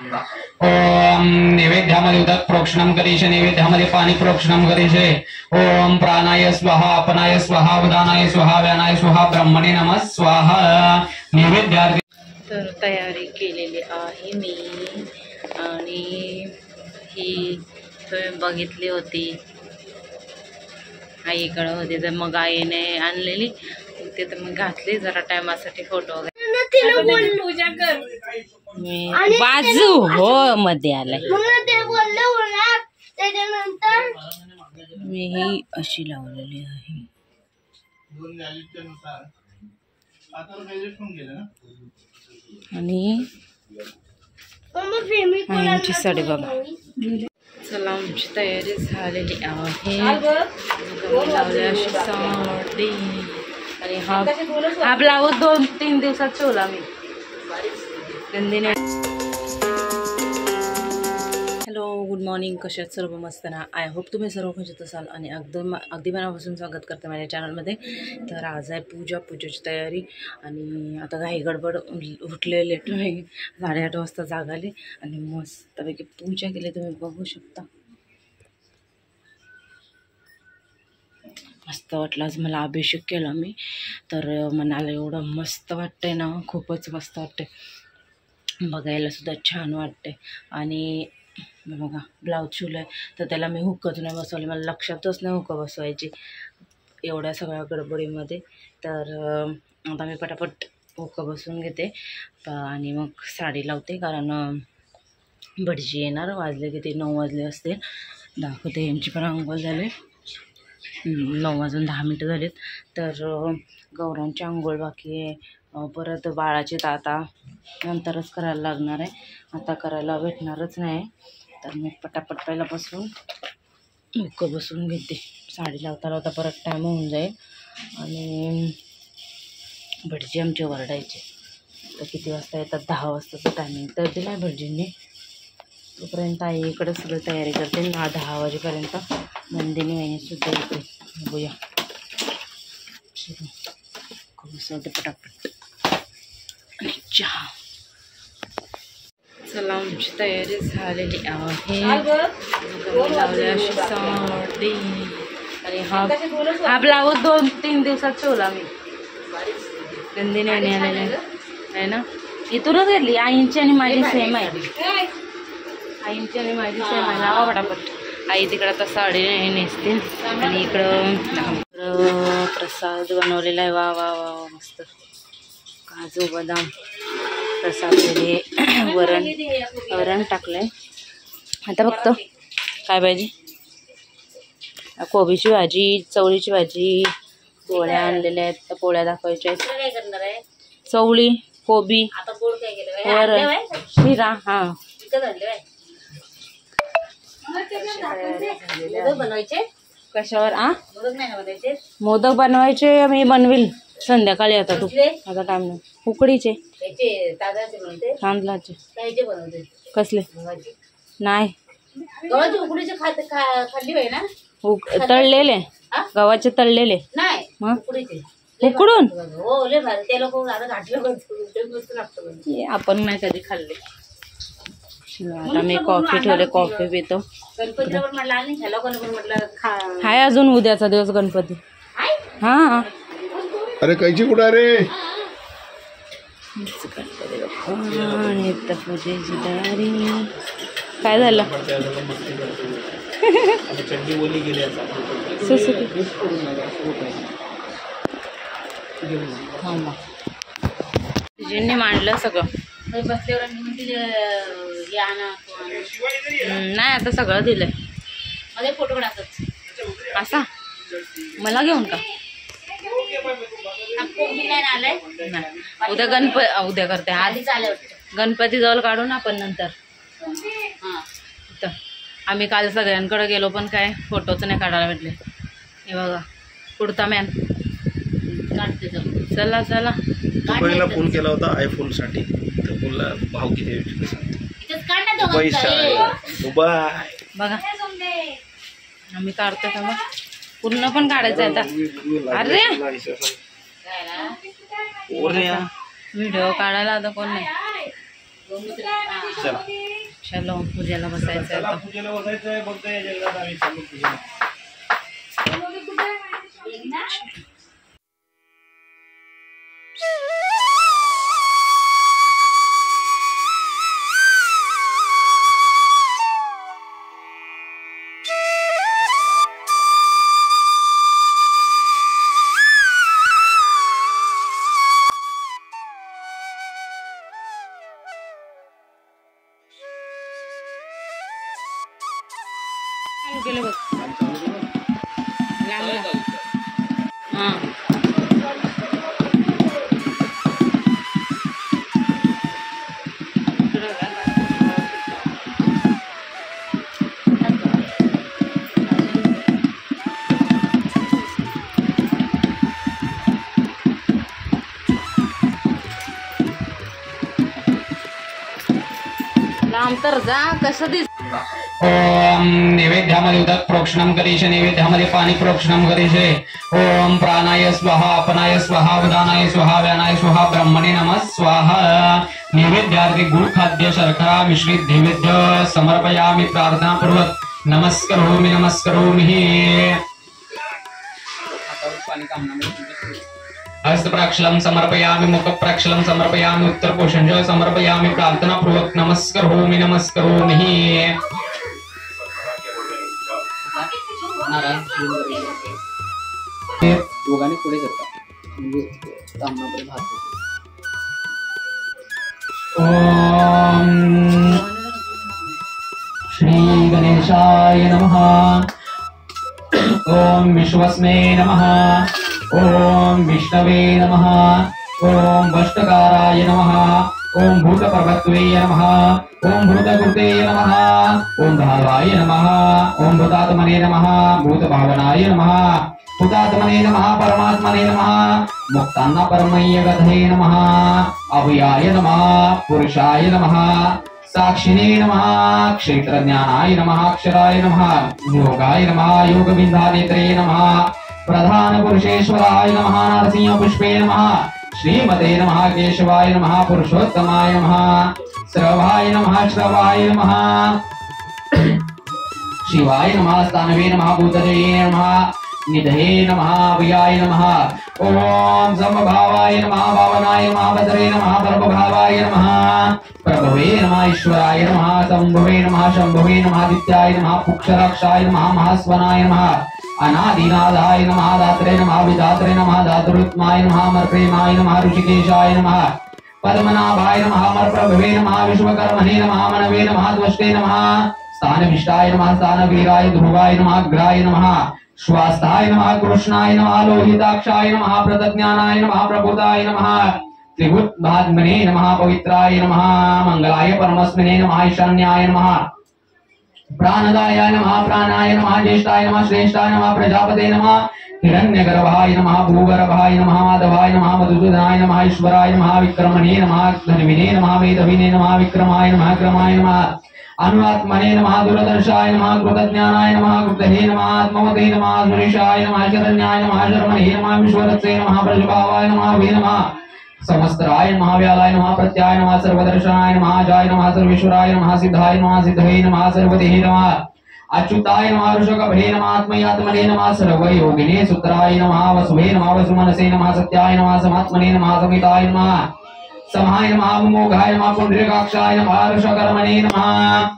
ओम नैवेद्यामध्ये उदक प्रोक्षणम करीशे, नैवेद्यामध्ये पाणी प्रोक्षणम करीशे। ओम प्राणाय स्वाहा, अपनाय स्वाहा, उदानाय स्वाहा, व्यानाय स्वाहा, ब्रह्मणे नमः स्वाहा। नैवेद्यार्थ तर तयारी केलेली आहे मी आणि ही तुम्ही बघितली होती आईकडे होती, तर मग आईने आणलेली ते तर मग घातली जरा टायमासाठी फोटो वगैरे। पूजा कर मी बाजू हो मध्ये आलाय मी ही अशी लावलेली आहे आणि आईची साडी बघा। चला आमची तयारी झालेली आहे, लावली अशी साडी आणि हा ब्लाऊज 2-3 दिवसात शिवला मी नंदिनी। हॅलो गुड मॉर्निंग, कशात सर्व मस्त ना। आय होप तुम्ही सर्व मजेत असाल आणि अगदी मनापासून स्वागत करते माझ्या चॅनलमध्ये। तर आज आहे पूजेची तयारी आणि आता घाई गडबड उठले लेट 8:30 वाजता जागाले आणि मस्तपैकी पूजा केली, तुम्ही बघू शकता। मस्त वाटलं आज मला, अभिषेक केला मी तर मनाला एवढं मस्त वाटतंय ना, खूपच मस्त वाटतंय, बघायला सुद्धा छान वाटते। आणि बघा ब्लाऊज शिवलं आहे तर त्याला मी हुकच नाही बसवली, मला लक्षातच नाही हुक बसवायची एवढ्या सगळ्या गडबडीमध्ये। तर आता मी पटापट हुक बसवून घेते आणि मग साडी लावते, कारण भटजी येणार, वाजले की ते 9 वाजले असते। दाखवते यांची पण अंघोळ झाले, 9 वाजून 10 मिनिटं झालेत। तर गौरांची अंघोळ बाकी आहे, परत बाळाची तर आता नंतरच करायला लागणार आहे, आता करायला भेटणारच नाही। तर मी पटापट पहिला बसून हुक बसून घेते, साडी लावता परत टाईम होऊन जाईल आणि भटजी आमचे ओरडायचे। तर किती वाजता येतात, 10 वाजताचं टायमिंग तर दिलं आहे भटजींनी। तोपर्यंत आई इकडं सगळं तयारी करते, 10 वाजेपर्यंत नंदिनी वहिनीसुद्धा येते। बघूया बसवते पटापट आणि चहा। चला आमची तयारी झालेली आहे, लावली अशी साडी आणि हा ब्लाऊज 2-3 दिवसात शिवला मी नंदिनी वहिनी आलेले आहे ना, इथूनच घेतली। आईंची आणि माझी सेम आहे, आईंची आणि माझी सेम आहे। लावा पटापट। आई तिकडं आता साडी नेसते आणि इकडं प्रसाद बनवलेला आहे, वा वा वा वा मस्त, काजू बदाम प्रसाद वगैरे, वरण टाकलंय। आता फक्त काय पाहिजे, कोबीची भाजी, चवळीची भाजी, पोळ्या आणलेल्या आहेत, तर पोळ्या दाखवायच्या आहेत। चवळी, कोबी, वरण, शिरा, हां कशावर मोदक बनवायचे, मी बनविल संध्याकाळी। आता तू आता टाइम नाही, उकडीचे तांदळाचे कसले नाही, तळलेले गव्हाचे तळलेले उकडून आपण नाही कधी खाल्ले। आता मी कॉफी ठेवले, कॉफी पितो। हाय अजून उद्याचा दिवस गणपती। हा अरे कैची कुठं रे, आणि पूजेची तयारी काय झालं, जिन्नी मांडलं सगळं, नाही आता सगळं दिलंय, मध्ये फोटो काढतात असा मला घेऊन का, उद्या उद्या करते, आज गणपती जवळ काढू ना आपण नंतर। आम्ही काल सगळ्यांकडे गेलो पण काय फोटोच नाही काढायला भेटले। हे बघा कुर्ता मॅन काढते, चला चला। दुबईला फोन केला होता आयफोन साठी, तर बोलला भाव किती बघा आम्ही काढतो का मग, पूर्ण पण काढायचं आहे आता। अरे व्हिडिओ काढायला आता कोण नाही, चलो पूजेला बसायचं चला आता. पूजेला बसायचं आहे बोलतोय जगन्नाथ आम्ही चालू पूजेला. चालू केलं बघ. लांब जा. हां लांब तर जा. कसं दिस ओम नैवेद्यामध्ये उदक प्रोक्षणम करिष्ये नैवेद्यामध्ये पाणी प्रोक्षणम करिष्ये. ओम प्राणाय स्वाहा अपनाय स्वाहा उदानाय स्वाहा व्यानाय स्वाहा ब्रह्मणे नमः स्वाहा. नैवेद्यार्थे गुळ खाद्य शर्करा मिश्रित नैवेद्य समर्पयामि प्रार्थनापूर्वक. नमस्करोमि. हस्त प्रक्षालन समर्पयामि मुख प्रक्षालन समर्पयामि उत्तर पोषण समर्पयामि प्रार्थनापूर्वक. नमस्करोमि. दोघांनी पुढे करतात म्हणजे सामनापर्यंत हात होतो. ओम श्री गणेशाय नमः. ओम विश्वस्मे नमः. ओम विष्णवे नमः. ओम वष्टकाराय नमः. ओम भूतप्रभत्वे नमः. ओम भूतकृते नमः. ओम भावाय नमः. ओम भूतात्मने नमः. भूतभावनाय नमः. हुतात्मने नमः. परमात्मने नमः. मुक्तान्ना परमय्य गधे नमः. अभयाय नमः. पुरुषाय नमः. साक्षिणे नमः. क्षेत्रज्ञानाय नमः. अक्षराय नमः. योगाय नमः. योगबिंदानेत्रे नमः. प्रधान पुरुषेश्वराय नमः. नरसिंह पुष्पे नमः. श्रीमते नमः. केशवाय नमः. पुरुषोत्तमाय नमः. श्रवाय नमः. श्रवाय नमः. शिवाय नमः. स्थानवे नमः. भूतदये नमः. निधये नमः. अभयाय नमः. ओम समभावाय नमः. भावनाय नमः. भद्रे नमः. परमभावाय नमः. प्रभवे नमः. ईश्वराय नमः. संभवे नमः. शंभवे नमः. आदित्याय नमः. पुक्षरक्षाय नमः. महास्वनाय नमः. अनादिनादाय नमः. दात्रे नमः. विधात्रे नमः. धातुरुत्माय नमः. अमरप्रेमाय नमः. ऋषिकेशाय नमः. पद्मनाभाय नमः. अमरप्रभवे नमः. विश्वकर्मणे नमः. मनवे नमः. त्वष्टे नमः. स्थानविष्टाय नमः. स्थानवीराय ध्रुवाय नमः. अग्राय नमः. श्वास्ताय नमः. कृष्णाय नमः. लोहिताक्षाय नमः. प्रतज्ञानाय नमः. प्रबोधाय नमः. त्रिभुतभाग्मने नमः. पवित्राय नमः. मंगलाय परमस्मिने नमः. ईशान्याय नमः. प्राणदायाय नमः. प्राणाय नमः. ज्येष्ठाय नमः. श्रेष्ठाय नमः. प्रजापते नमः. हिरण्यगर्भाय नमः. भूगर्भाय नमः. माधवाय नमः. मधुसूदनाय नमः. ईश्वराय नमः. विक्रमणे नमः. धन्विने नमः. मेधविने नमः. विक्रमाय नमः. क्रमाय नमः. अनुआत्मने नमः. दूरदर्शाय नमः. कृतज्ञानाय नमः. कृतहे नमः. आत्मवते नमः. सुरेशाय नमः. शरण्याय नमः. शर्मणे नमः. विश्वरत्से नमः. प्रजभावाय नमः. वे नमः. समस्तराय नमः. व्यालाय नमः. प्रत्याय नमः. सर्वदर्शनाय नमः. जाय नमः. सर्वेश्वराय नमः. सिद्धाय नमः. सिद्धये नमः. सर्वदेहे नमः. अच्युताय नमः. ऋषभे नमः. आत्मयात्मने नमः. सर्वयोगिने सूत्राय नमः. वसुभे नमः. वसुमनसे नमः. सत्याय नमः. समात्मने नमः. समिताय नमः. समाय नमः. मोघाय नमः. पुंडरीकाक्षाय नमः. ऋषकर्मणे नमः.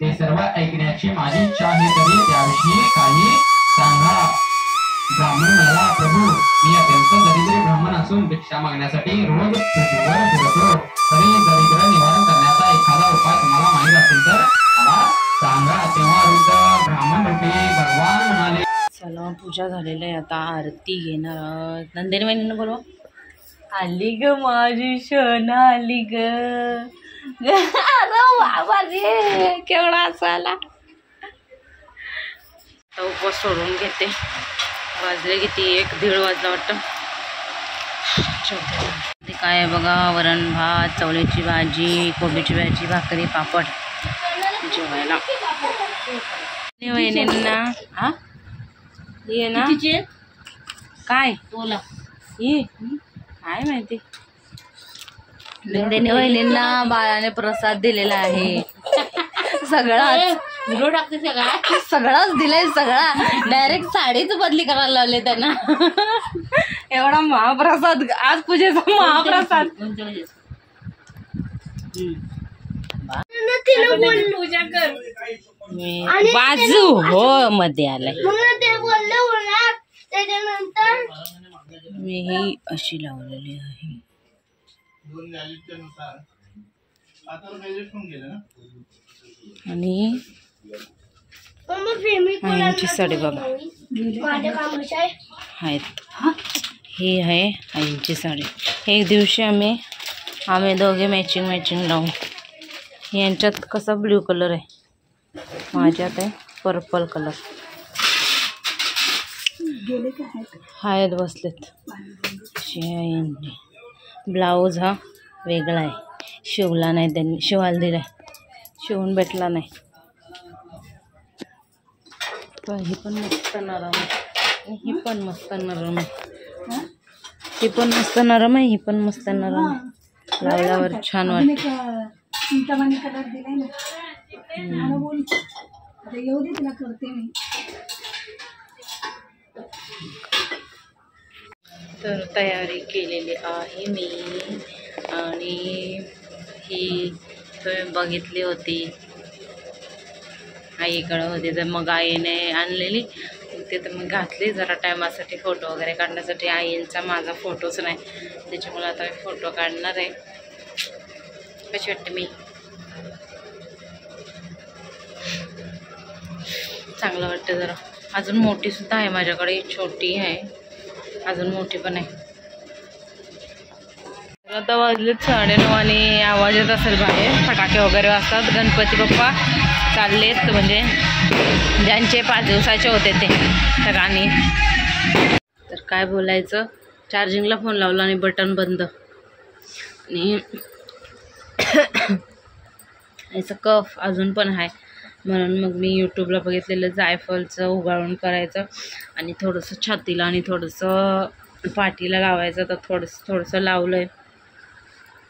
ते सर्व ऐकण्याची माझी इच्छा आहे, तरी त्याविषयी काही सांगा. ब्राह्मण म्हणाला, प्रभू मी अत्यंत दरिद्री ब्राह्मण असून भिक्षा मागण्यासाठी रोज पृथ्वीवर फिरतो. तरी दरिद्र निवारण करण्याचा एखादा उपाय तुम्हाला माहीत असेल तर मला सांगा. तेव्हा वृद्ध ब्राह्मण रूपी भगवान म्हणाले, चला पूजा झालेली आहे, आता आरती घेणार. नंदिनी वहिनीनं बोलवा. आली ग माझी शोना आली ग. अरे बाबा रे केवढा असाला. आता उपवास सोडून घेते. वाजले किती? 1-1:30 वाजला वाटतं. ते काय आहे बघा, वरण भात, चवळीची भाजी, कोबीची भाजी, भाकरी, पापड जेवायला. वहिनींना हा ये ना काय बोला ये काय माहिती. नंदिनी वहिनींना बाळाने प्रसाद दिलेला आहे. सगळाच सगळाच दिलाय. सगळा डायरेक्ट साडीच बदली करायला लावले त्यांना. एवढा महाप्रसाद, आज पूजेचा महाप्रसाद. बाजू हो मध्ये आलाय. मी ही अशी लावलेली आहे. आणि आईंची साडी बघा आहेत. ही आहे आईंची साडी. एक दिवशी आम्ही दोघे मॅचिंग लावू. यांच्यात कसा ब्ल्यू कलर आहे, माझ्यात आहे पर्पल कलर. आहेत बसलेत. ब्लाऊज हा वेगळा आहे, शिवला नाही त्यांनी, शिवायला दिलाय, शिवून भेटला नाही. पण ही पण मस्त नरम आहे, ही पण मस्त नरम आहे, ही पण मस्त नरम आहे, ही पण मस्त नरम आहे. लावल्यावर छान वाटतं. तर तयारी केलेली आहे मी. आणि ही तुम्ही बघितली होती, आईकडं होती, तर मग आईने आणलेली ते तर मग घातली जरा टायमासाठी फोटो वगैरे काढण्यासाठी. आईंचा माझा फोटोच नाही, त्याच्यामुळे आता मी फोटो काढणार आहे. कशी वाटते मी? चांगलं वाटतं जरा. अजून मोठी सुद्धा आहे माझ्याकडे, छोटी आहे, अजून मोठी पण आहे. आता वाजलेत 9:30 आणि आवाज येत असेल बाहेर, फटाके वगैरे वाजतात. गणपती बाप्पा चाललेत, म्हणजे ज्यांचे 5 दिवसाचे होते ते सगळ्यांनी. तर काय बोलायचं, चार्जिंगला फोन लावला आणि बटन बंद. आणि याचं कफ अजून पण आहे, म्हणून मग मी यूट्यूबला बघितलेलं जायफळचं उगाळून करायचं आणि थोडंसं छातीला आणि थोडंसं पाठीला लावायचं. तर थोडंसं लावलं आहे,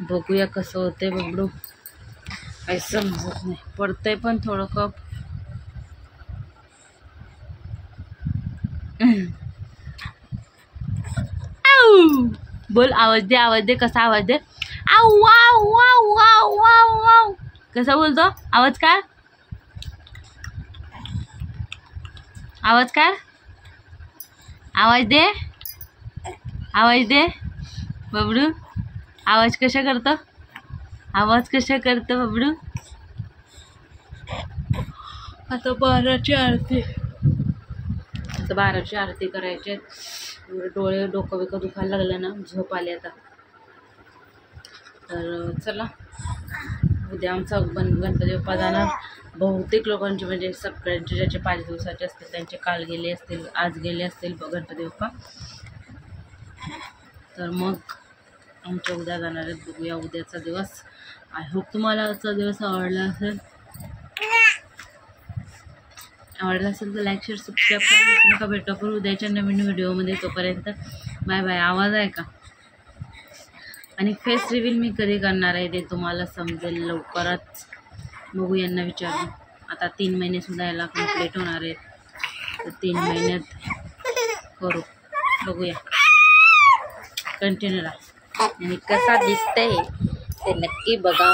बघूया कसं होतंय. बबडू काही समजत नाही, पडतंय पण थोडं कप. बोल, आवाज दे, कसा आवाज दे. आऊ wow wow wow wow wow, कसा बोलतो आवाज? काय आवाज? काय आवाज दे, आवाज दे बबडू. आवाज कशा करतो, आवाज कशा करतो बबडू? आता 12ची आरती, आता 12ची आरती करायची. डोळे डोकं बिकं दुखायला लागलं ना, झोप आली आता. तर चला, उद्या आमचा गणपती बाप्पा जाणार. बहुतेक लोकांचे म्हणजे सगळ्यांचे ज्याचे 5 दिवसाचे असतील त्यांचे काल गेले असतील, आज गेले असतील गणपती बाप्पा. तर मग आमच्या उद्या जाणार आहेत. बघूया उद्याचा दिवस. आय होप तुम्हाला आजचा दिवस आवडला असेल. तर लाईक, शेअर, सबस्क्राईब करा. नका भेटू आपण उद्याच्या नवीन व्हिडिओमध्ये. तोपर्यंत बाय बाय. आवाज आहे का? आणि फेस रिव्हील मी कधी करणार आहे ते तुम्हाला समजेल लवकरच. बघू, यांना विचारून. आता 3 महिनेसुद्धा याला कंप्लीट होणार आहेत, तर 3 महिन्यात करू. बघूया, कंटिन्यू राहा. आणि कसा दिसतंय ते नक्की बघा.